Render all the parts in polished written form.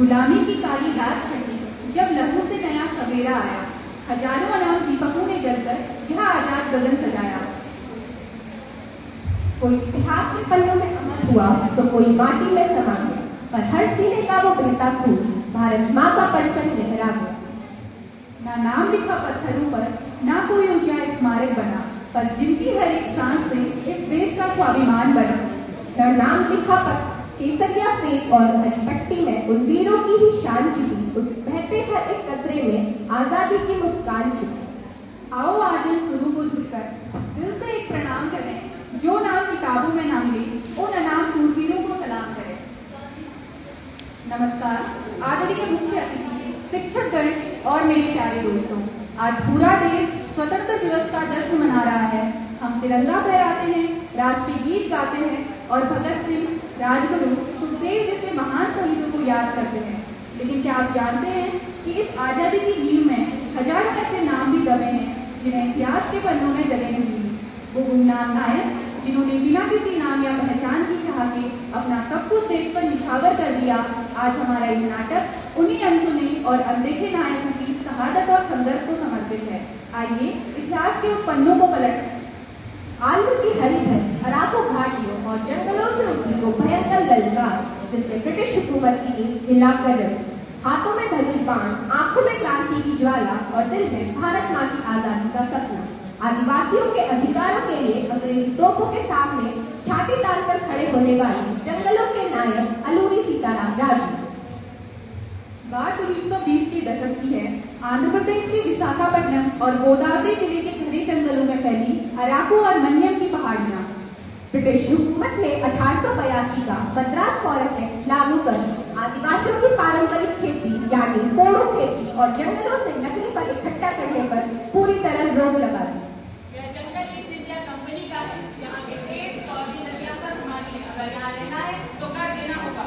गुलामी की काली रात छटी जब लहू से नया सवेरा आया, हजारों अनाम दीपकों ने जलकर यह आजाद गगन सजाया। कोई इतिहास के पन्नों में अमर हुआ तो कोई माटी में समा गया, पर हर सीने का वो बहता खून भारत माँ का परचम लहरा गया। ना नाम लिखा पत्थरों पर, ना कोई ऊंचा स्मारक बना, पर जिनकी हर एक सांस से इस देश का स्वाभिमान बना। ना नाम लिखा केसरिया फेंक और हरी पट्टी में उन वीरों की ही शान छिपी, उस बहते हर एक कतरे में आजादी की मुस्कान छिपी। आओ आज इन सुरों को झुककर दिल से एक प्रणाम करें, जो नाम किताबों में ना मिले उन अनाम सूरवीरों को सलाम करें। नमस्कार आदरणीय मुख्य अतिथि, शिक्षकगण और मेरे प्यारे दोस्तों, आज पूरा देश स्वतंत्रता दिवस का जश्न मना रहा है। हम तिरंगा फहराते हैं, राष्ट्रीय गीत गाते हैं और भगत सिंह, राजगुरु, सुखदेव जैसे महान शहीदों को याद करते हैं। लेकिन क्या आप जानते हैं कि इस आजादी की नींव में हजारों ऐसे नाम भी दबे हैं जिन्हें इतिहास के पन्नों में जगह नहीं मिली। वो गुमनाम नायक जिन्होंने बिना किसी नाम या पहचान की चाह के अपना सब कुछ देश पर निछावर कर दिया। आज हमारा ये नाटक उन्हीं अनसुने और अनदेखे नायकों की शहादत और संघर्ष को समर्पित है। आइए इतिहास के उन पन्नों को पलटें। आलू की हरी भरी अराको घाटियों और जंगलों से उठी वो भयंकर ललकार, जिसने ब्रिटिश हुकूमत की नींव हिलाकर रखी। हाथों में धनुष बाण, आंखों में क्रांति की ज्वाला और दिल में भारत माँ की आजादी का सपना। आदिवासियों के अधिकारों के लिए अंग्रेजी तोपों के सामने छाती तानकर खड़े होने वाले जंगलों के नायक अलूरी सीताराम राजू। बात 1920 के दशक की है। आंध्र प्रदेश के विशाखापट्टनम और गोदावरी जिले के घने जंगलों में फैली अराकू और मन्यम की पहाड़ियां। ब्रिटिश हुकूमत ने 1882 का मद्रास फॉरेस्ट एक्ट लागू कर आदिवासियों की पारंपरिक खेती यानी पोड़ो खेती और जंगलों से लकड़ी पर इकट्ठा करने पर पूरी तरह रोक लगा दी। यह जंगल ईस्ट इंडिया कंपनी का है। यहाँ के पेड़ पौधे नदियां सब हमारी हैं। अगर यहाँ रहना है तो कर देना होगा।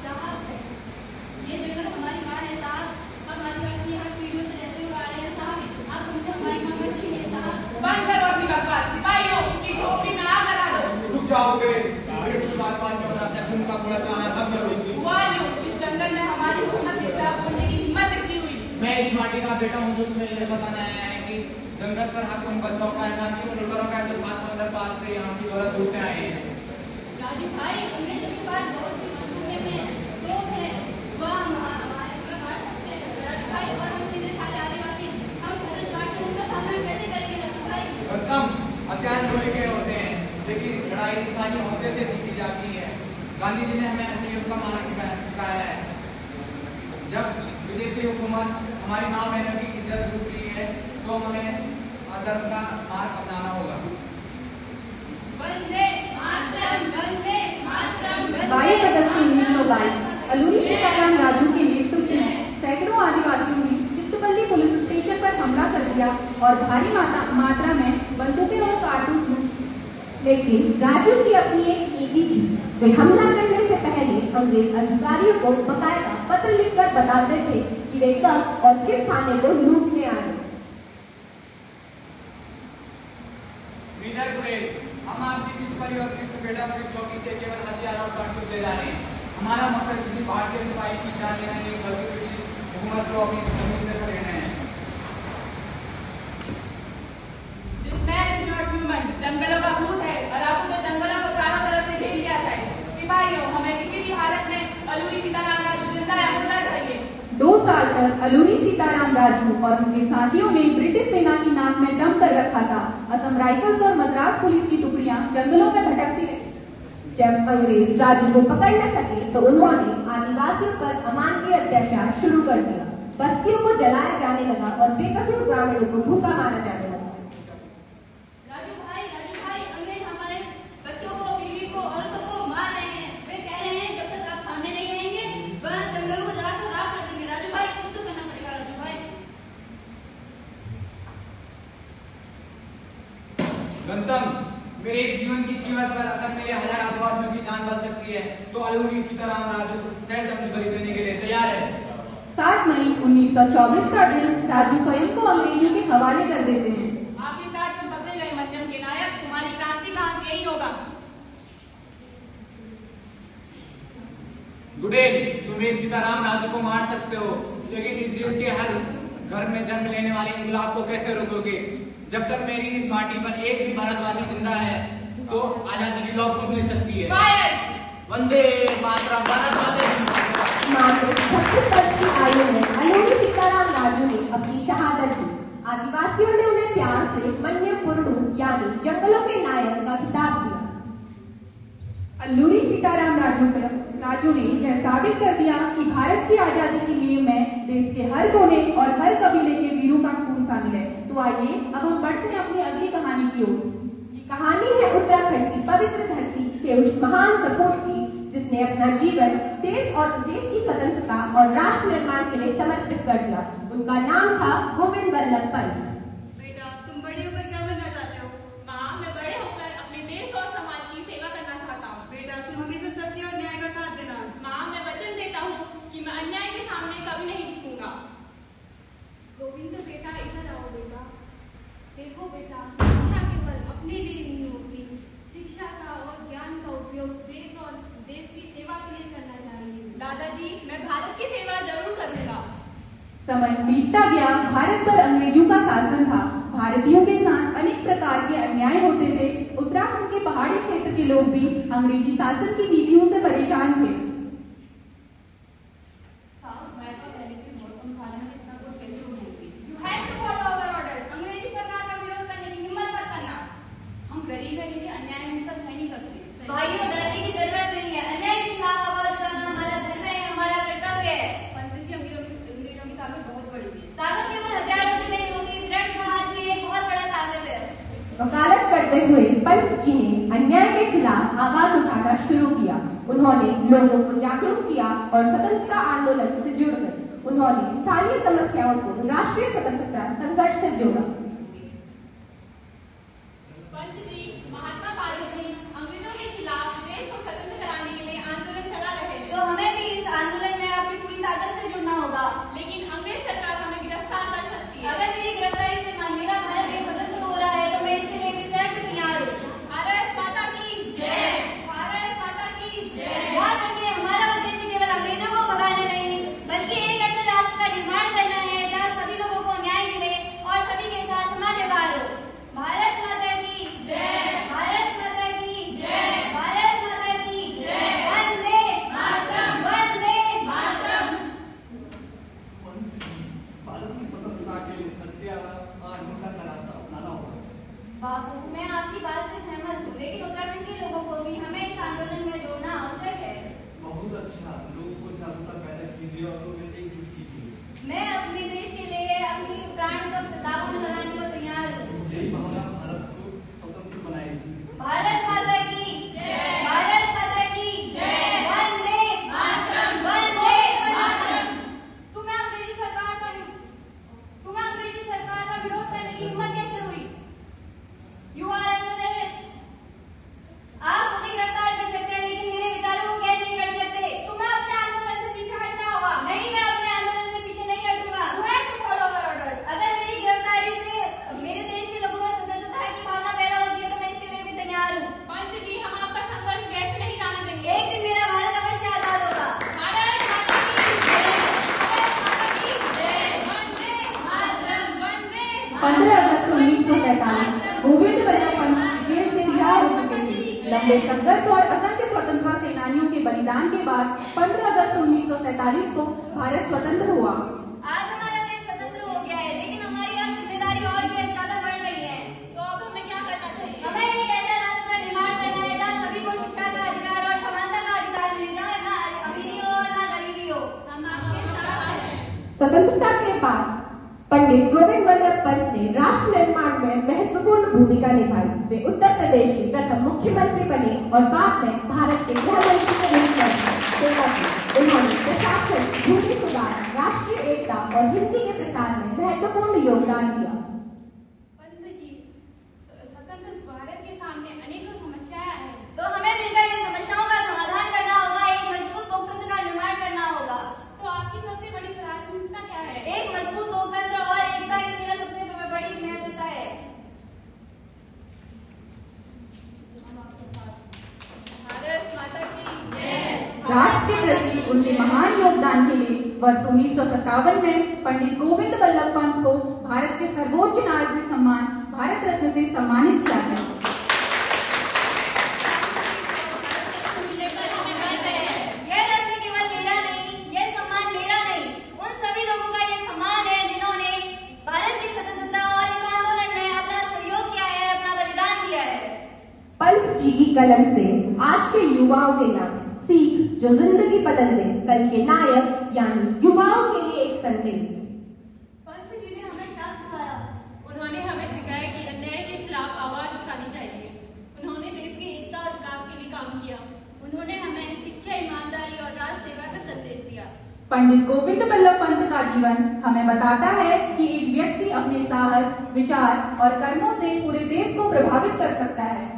साहब ये जंगल हमारी माँ है साहब, हम आदिवासी यहाँ पीढ़ियों से रहते हुए आ रहे हैं साहब, आप हमसे हमारी माँ मत छीनिए साहब। बंद करो अपनी बकवास, सिपाहियों इसकी खोपड़ी में आग लगा दो। रुक जाओगे, बात झुमका थोड़ा सा आना तब करूंगी। हुआ यूं, इस जंगल में हमारी हुकूमत के खिलाफ बोलने की हिम्मत इसकी हुई। मैं इस माटी का बेटा हूँ जो तुम्हें ये बताना आया है कि जंगल पर हक उन बच्चों का है, ना कि उन लड़कों का जो 7 समंदर पार से यहाँ की दौलत लूटने आए हैं। राजू भाई अंग्रेजों के पास बहुत सी बंदूकें हैं, तोप हैं, वह हमारे में बांट सकते हैं। राजू भाई और हम सीधे साधे आदिवासी, हम पुलिस बांट के उनका सामना कैसे करेंगे राजू भाई? खत्म, हथियार लोहे के होते हैं, लेकिन लड़ाई इंसानी होते से जीती जाती है। गांधी जी ने हमें असहयोग का मार्ग सिखाया है। जब विदेशी हुकूमत हमारी माँ बहनों की इज्जत लूट रही है तो हमें धर्म का मार्ग अपनाना होगा। वंदे मातरम, वंदे मातरम, वंदे 22 अगस्त 1922 अलूरी सीताराम राजू के नेतृत्व में सैकड़ों आदिवासियों ने चित्तपल्ली पुलिस स्टेशन पर हमला कर दिया और भारी मात्रा में बंदूकें और कारतूस लूट। लेकिन राजू की अपनी एक नीति थी। वे हमला करने से पहले अंग्रेज अधिकारियों को बकायदा पत्र लिखकर बताते थे कि वे कब और किस थाने को लूटने आए। मेजर गुरेल, हम आपकी चित्तपल्ली और कृष्णपेटा पुलिस चौकी से केवल हथियार और कारतूस ले जा रहे हैं। हमारा मकसद किसी भारतीय सिपाही की जान लेना नहीं, बल्कि ब्रिटिश हुकूमत को अपनी जमीन से खरीदना है। This man is not human. जंगलों का भूत है। अराकू में जंगलों को चारों तरफ से घेर लिया जाए। सिपाहियों, हमें किसी भी हालत में अलूरी सीताराम राजू जिंदा या मुर्दा चाहिए। 2 साल तक अलूरी सीताराम राजू और उनके साथियों ने ब्रिटिश सेना की नाक में दम कर रखा था। असम राइफल्स और मद्रास पुलिस की टुकड़ियां जंगलों में भटकती रही। जब अंग्रेज राजू को पकड़ न सके तो उन्होंने आदिवासियों पर अमानवीय अत्याचार शुरू कर दिया। बस्तियों को जलाया जाने लगा और बेकसूर ग्रामीणों को भूखा मारा जाने लगा। राजू भाई अंग्रेज हमारे बच्चों को, बीवी को, औरतों को मार रहे हैं। वे कह रहे हैं जब तक आप सामने नहीं आएंगे वह जंगलों को जलाकर राख कर देंगे। राजू भाई कुछ तो करना पड़ेगा राजू भाई। गंतम, मेरे जीवन की कीमत पर अगर मेरे 1000 आदिवासियों की जान बच सकती है तो अलूरी सीताराम राजू शहर अपनी बलि देने के लिए तैयार है। 7 मई 1924 का दिन राजू स्वयं को अंग्रेजों के हवाले कर देते हैं। आखिरकार तुम पकड़े गए मध्यम के नायक, तुम्हारी क्रांति का अंत यही होगा। गुडेल, तुम वीर सीताराम राजू को मार सकते हो, लेकिन इस देश के हर घर में जन्म लेने वाले इनकलाब को कैसे रोकोगे? जब तक मेरी इस माटी पर एक भी भारतवासी जिंदा है, तो आजादी की लौ फूट नहीं सकती है। वंदे मातरम, भारत माता की। मात्र 36 वर्ष की आयु में अल्लूरी सीताराम राजू ने अपनी शहादत दी। आदिवासियों ने उन्हें प्यार से मन्य पुरुडू यानी जंगलों के नायक का खिताब दिया। अल्लूरी सीताराम राजू ने यह साबित कर दिया कि भारत की आजादी की नींव में देश के हर कोने और हर कबीले के वीरों का खून शामिल है। तो आइए अब हम बढ़ते हैं अपनी अगली कहानी की ओर। ये कहानी है उत्तराखंड की पवित्र धरती के उस महान सपूत की जिसने अपना जीवन देश और देश की स्वतंत्रता और राष्ट्र निर्माण के लिए समर्पित कर दिया। उनका नाम था गोविंद वल्लभ पंत। बेटा, तुम बड़े होकर क्या बनना चाहते हो? माँ, मैं बड़े होकर अपने देश और समाज की सेवा करना चाहता हूँ। बेटा, तुम हमेशा सत्य और न्याय का साथ देना। माँ, मैं वचन देता हूँ कि मैं अन्याय के सामने कभी नहीं झुकूंगा। गोविंद बेटा, इधर आओ बेटा। देखो बेटा, शिक्षा केवल अपने लिए नहीं होती, शिक्षा का और ज्ञान का उपयोग देश और देश की सेवा के लिए करना चाहिए। दादाजी, मैं भारत की सेवा जरूर करूंगा। समय बीतता गया, भारत पर अंग्रेजों का शासन था। भारतीयों के साथ अनेक प्रकार के अन्याय होते थे। उत्तराखंड के पहाड़ी क्षेत्र के लोग भी अंग्रेजी शासन की नीतियों से परेशान थे। मैं तो पहले से बहुत कम साल में इतना कुछ कैसे उठाऊंगी? You have to follow our orders. अंग्रेजी सरकार का विरोध करने की हिम्मत मत करना। हम गरीब हैं, लेकिन अन्याय हमेशा सह नहीं सकते। भाइयों, डरने की जरूरत नहीं है। अन्याय के खिलाफ आवाज उठाना हमारा धर्म है, हमारा कर्तव्य है। पंत जी, अंग्रेजों की ताकत बहुत बड़ी है। ताकत केवल हथियारों से नहीं होती, दृढ़ साहस की एक बहुत बड़ा ताकत है। वकालत करते हुए पंत जी ने अन्याय के खिलाफ आवाज उठाना शुरू किया। उन्होंने लोगों को जागरूक किया और स्वतंत्रता आंदोलन से जुड़ गए। उन्होंने स्थानीय समस्याओं को राष्ट्रीय स्वतंत्रता संघर्ष से जोड़ा। पंत जी, महात्मा गांधी जी अंग्रेजों के खिलाफ देश को स्वतंत्र कराने के लिए आंदोलन चला रहे थे। तो हमें भी इस आंदोलन में अपनी पूरी ताकत से जुड़ना होगा। लेकिन अंग्रेज सरकार हमें गिरफ्तार कर सकती है। अगर मेरी गिरफ्तारी से मेरा भारत देश स्वतंत्र हो रहा है, तो मैं इसके लिए विशेष तैयार हूँ। भारत माता की जय। भारत माता की जय। याद रखिए, हमारा उद्देश्य केवल अंग्रेजों को भगाना नहीं, बल्कि एक ऐसे राष्ट्र का निर्माण करना है जहाँ सभी लोगों को न्याय मिले और सभी के साथ समान व्यवहार हो। भारत माता की जय। भारत माता की जय। भारत माता की जय। वंदे मातरम। वंदे मातरम। भारत की स्वतंत्रता के लिए सत्य और अहिंसा का रास्ता अपनाना होगा। बाबू, मैं आपकी बात से सहमत हूँ, लेकिन उत्तराखंड के लोगों को भी हमें इस आंदोलन में जोड़ना आवश्यक है। बहुत अच्छा, लोगों को जागरूकता पैदा कीजिए और लोग एकजुट कीजिए। मैं अपने देश के लिए अपनी प्राण तक दांव में लगाने को तैयार हूँ। यही भावना भारत को स्वतंत्र बनाएगी। भारत माता की जय। भारत माता की जय। वंदे मातरम। वंदे मातरम। तुम्हें अंग्रेजी सरकार का विरोध करने की हिम्मत कैसे हुई? You are under arrest. आप मुझे गिरफ्तार कर सकते हैं, लेकिन मेरे विचारों को कैद नहीं कर सकते। तुम्हें अपने आंदोलन से पीछे हटना होगा। नहीं, मैं अपने आंदोलन से पीछे नहीं हटूंगा। You have to follow our orders. अगर मेरी गिरफ्तारी से मेरे देश के लोगों में स्वतंत्रता की भावना पैदा होती है, तो मैं इसके लिए भी तैयार हूँ। पंत जी, हम आपका संघर्ष व्यर्थ नहीं जाने देंगे। एक दिन मेरा भारत अवश्य आजाद होगा। भारत माता की जय। भारत माता की जय। वंदे मातरम। वंदे 15 अगस्त 1947 गोविंद वल्लभ पंत जेल से रिहा हो चुके थे। लंबे संघर्ष और असंख्य स्वतंत्रता सेनानियों के बलिदान के बाद 15 अगस्त 1947 को भारत स्वतंत्र हुआ। आज हमारा देश स्वतंत्र हो गया है, लेकिन हमारी अब जिम्मेदारी और भी ज्यादा बढ़ रही है। तो अब हमें क्या करना चाहिए? हमें एक ऐसा राष्ट्र का निर्माण करना है जहाँ सभी को शिक्षा का अधिकार और समानता का अधिकार मिले, जहाँ ना अमीरी हो और ना गरीबी हो। हम आपके साथ हैं। स्वतंत्रता के बाद पंडित गोविंद वल्लभ पंत ने राष्ट्र निर्माण में महत्वपूर्ण भूमिका निभाई। वे उत्तर प्रदेश के प्रथम मुख्यमंत्री बने और बाद में भारत के गृह मंत्री के रूप में सेवा की। उन्होंने प्रशासन, भूमि सुधार, राष्ट्रीय एकता और हिंदी के प्रसार में महत्वपूर्ण योगदान दिया। पंत जी, स्वतंत्र भारत के सामने अनेकों समस्याएं हैं। तो हमें मिलकर इन समस्याओं का समाधान करना होगा, एक मजबूत लोकतंत्र का निर्माण करना होगा। तो आपकी सबसे बड़ी प्राथमिकता क्या है? एक मजबूत लोकतंत्र और एकता की मेरा सबसे बड़ी महत्वता है। भारत माता की जय। राष्ट्र के प्रति उनके महान योगदान के लिए वर्ष 1957 में पंडित गोविंद बल्लभ पंत को भारत के सर्वोच्च नागरिक सम्मान भारत रत्न से सम्मानित किया गया। यह रत्न केवल मेरा नहीं, यह सम्मान मेरा नहीं, उन सभी लोगों का यह सम्मान है जिन्होंने भारत की स्वतंत्रता और इस आंदोलन में अपना सहयोग किया है, अपना बलिदान दिया है। पंत जी की कलम से आज के युवाओं के नाम सीख जो जिंदगी बदल दे, कल के नायक यानी युवाओं के लिए एक संदेश। पंत जी ने हमें क्या सिखाया? उन्होंने हमें सिखाया कि अन्याय के खिलाफ आवाज उठानी चाहिए। उन्होंने देश की एकता और विकास के लिए काम किया। उन्होंने हमें शिक्षा, ईमानदारी और राष्ट्र सेवा का संदेश दिया। पंडित गोविंद बल्लभ पंत का जीवन हमें बताता है कि एक व्यक्ति अपने साहस, विचार और कर्मों से पूरे देश को प्रभावित कर सकता है।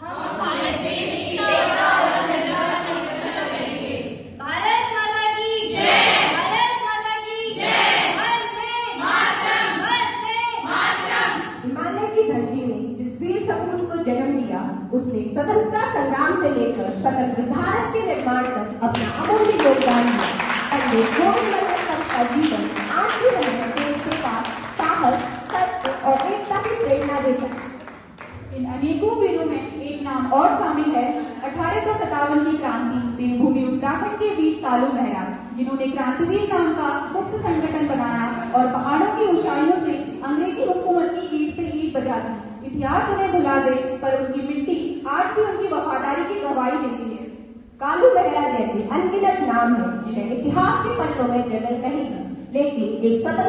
हम हमारे देश की एकता और अखंडता की रक्षा करेंगे। भारत माता की जय, भारत माता की जय, वंदे मातरम, वंदे मातरम। हिमालय की धरती ने जिस वीर सपूत को जन्म दिया, उसने स्वतंत्रता संग्राम से लेकर स्वतंत्र भारत के निर्माण तक अपना अमूल्य योगदान दिया। पंडित गोविंद बल्लभ पंत का जीवन आज भी हमें देश सेवा, साहस, सत्य और एकता की प्रेरणा देता है। इन अनेकों वीरों में एक नाम और शामिल है 1857 की क्रांति देवभूमि उत्तराखंड के वीर कालू मेहरा, जिन्होंने क्रांतिवीर नाम का गुप्त संगठन बनाया और पहाड़ों की ऊंचाइयों से अंग्रेजी हुकूमत की ईंट से ईंट बजा दी। इतिहास उन्हें भुला दे पर उनकी मिट्टी आज भी उनकी वफादारी की गवाही देती है। कालू मेहरा जैसे अनगिनत नाम हैं जिन्हें इतिहास के पन्नों में जगह रहेगी, लेकिन एक स्वतंत्र